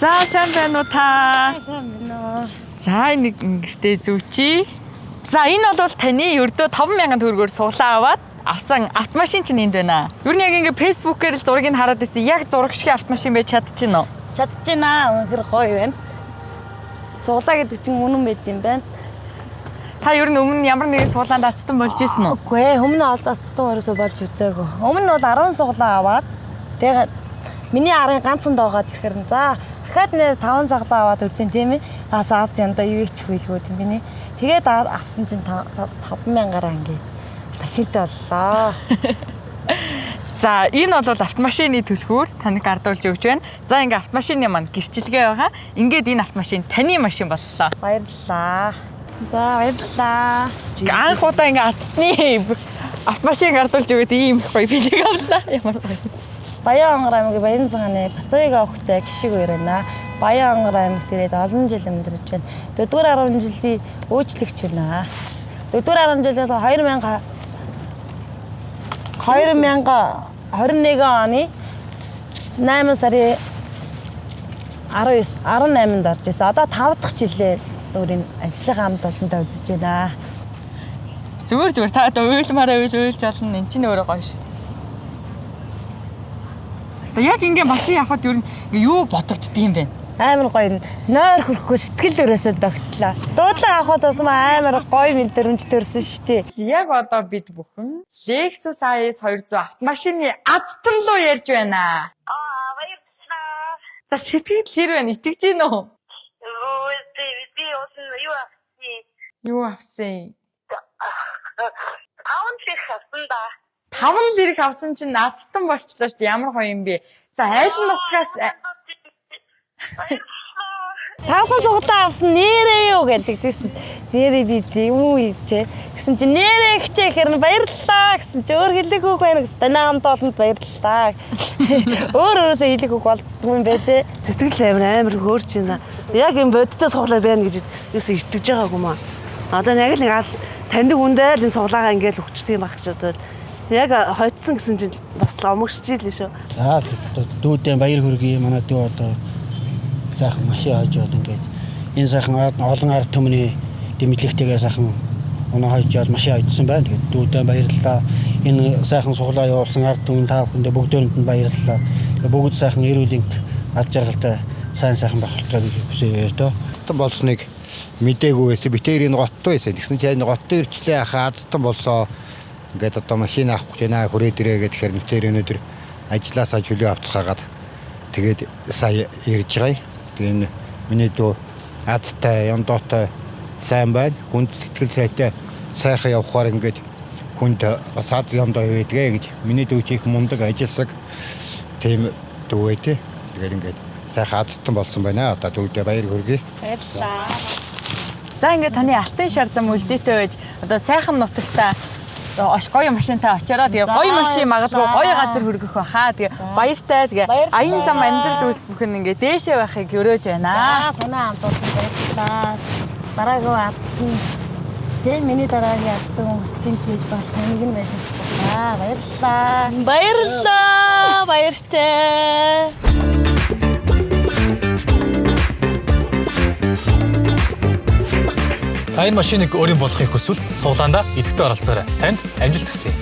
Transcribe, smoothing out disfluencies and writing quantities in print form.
За сайн байна уу та? Сайн байна уу. За нэг гэртээ зүүчи. За энэ бол таны ердөө 5,000 төгрөгөөр суулаа аваад авсан автомашин чинь энд байна. Юу нэг ингээ фэйсбүүкээр л зургийг хараад байсан. Яг зураг шиг автомашин байж чадчихна уу? Чадчихна. Үнэхээр гоё байна. Суулаа гэдэг чинь үнэн байд юм байна. Та ер нь өмнө ямар нэгэн суулаанд ацтан болж исэн үү? Үгүй ээ, өмнө олд ацтан өрөөсөө болж үзээгүй. Өмнө нь бол 10 суулаа аваад тэгээд миний арын ганцхан доогоод ирэхээр за дахиад нэ 5 саглаа аваад үзэн тийм ээ. Бас Аз янда юу их хилгүүд юм бини. Тэгээд авсан чинь 5,000-аар ингээд машинтай боллоо. За энэ бол автомашины төлхөөр таныг гардуулж өгч байна. За ингээ автомашины маань гэрчилгээ байгаа. Ингээд энэ автомашин таны машин боллоо. Баярлалаа. За баярлалаа. Анх удаа ингээ ацтны автомашин гардуулж өгöd ийм их гоё билег авлаа. Ямар гоё. Баян ангар аймгийн Баян цагааны Батуйга охтой гişиг өрөөнө. Баян ангар аймаг тэрээд олон жил амьдарч байна. 4-р 10 жилийн үйлчлэгч байна. 4-р 10 жилээс 2021 оны 8 сарын 18-нд орж ирсэн. Одоо 5 дахь жилээ өөрийн ажлын хамт олонтой үзэж байна. Зүгээр та одоо уйлмаараа уйлж олно. Энд чинь өөрөө гоё шүү. Одоо яг ингээ машин авахд ер нь юу бодогдд юм бэ? Амар гоё нойр хөрөхгүй сэтгэл өрөөсөө догтлоо. Дуудлага авахд бас амар гоё мэдэрэмж төрсөн шүү дээ. Яг одоо бид бүхэн Lexus IS 200 автомашины ацтан руу ярьж байна. Баярлалаа. За сэтгэл хэр байна? Итгэж гин үү? Би Юу авсан? 5 лирх авсан да. 5 лирх авсан чинь ацтан болчлоо шүү дээ. Ямар гоё юм бэ? За айл нь нутгаас Тавхан сугатаа авсан нэрээ юу гэдэг чийсэн. Нэрээ би юу хийжээ. Гэсэн чи нэрээ хичээхээр нь баярлалаа гэсэн чи өөр хэлэх үг байна гэсэн. Танаа хамт олонд баярлалаа. Өөрөөсөө хэлэх үг болдгүй юм байлээ. Сэтгэл амар хөөрч байна. Яг юм бодтой суглаа байна гэж юусэн итгэж байгаагүй маа. Одоо яг л нэг таньдаг үндэ л энэ суглаагаа ингээл өгчдөг юм ах ч одоо яг хоцсон гэсэн чинь бас омогшж ийлээ шүү. За дүүдэн баяр хүргэе. Манай дүү одоо сайхан машин хожоод ингээд энэ сайхан олон ард түмний дэмжлэгтэйгээр сайхан өнөө хожоод машин хожсон байна. Тэгээд дүүдэн баярлалаа. Энэ сайхан суглаа явуулсан ард түмэн та бүхэндээ бүгдөөнд нь баярлалаа. Тэгээд бүгд сайхан эрүүл энх ад жаргалтай сайхан байх болтугай гэж хүсэе дөө. Ацтан болсныг мдээгүй байсан. Битээр энэ готтой байсан. Тэгсэн чинь энэ готтой ирчлээ хаа ацтан болсоо. Ингээд одоо машин авах гэж байна. Хүрээд ирээ гэхээр нэтэр өнөдөр ажилласаа чөлөө авцгаагаад тэгээд сая ирж байгаа. Тэгээд миний дүү азтай яндоотой сайн байна. Хүнд сэтгэл сайтай сайхан явахаар ингээд хүнд бас аз яндоо байдгээ гэж миний дүү чих мундаг ажилласаг тийм дүү ээ. Тэгээд ингээд сайхан азтан болсон байна. Одоо дүүдээ баяр хүргэе. Баярлалаа. За ингээ таны алтан шар зам үлзээтэй байж одоо сайхан нутагтаа гоё машинтай очороо тэгээ гоё машин магадгүй гоё газар хүргэх баха. Тэгээ баяртай тэгээ аян зам амьдрал үүс бүхэн ингээ дээшээ байхыг өрөөж байна. Танаа хамт олон баярлалаа. Дараагийн ацтан тэг миний дараагийн ацтан хүмүүс хинт хийж болох нэг нь байж байна. Баярлалаа. Баярлалаа. Баяртай. Та энэ машиныг өөрийн болохыг хүсвэл суулаандаа идэвхтэй оролцоорой. Танд амжилт хүсье.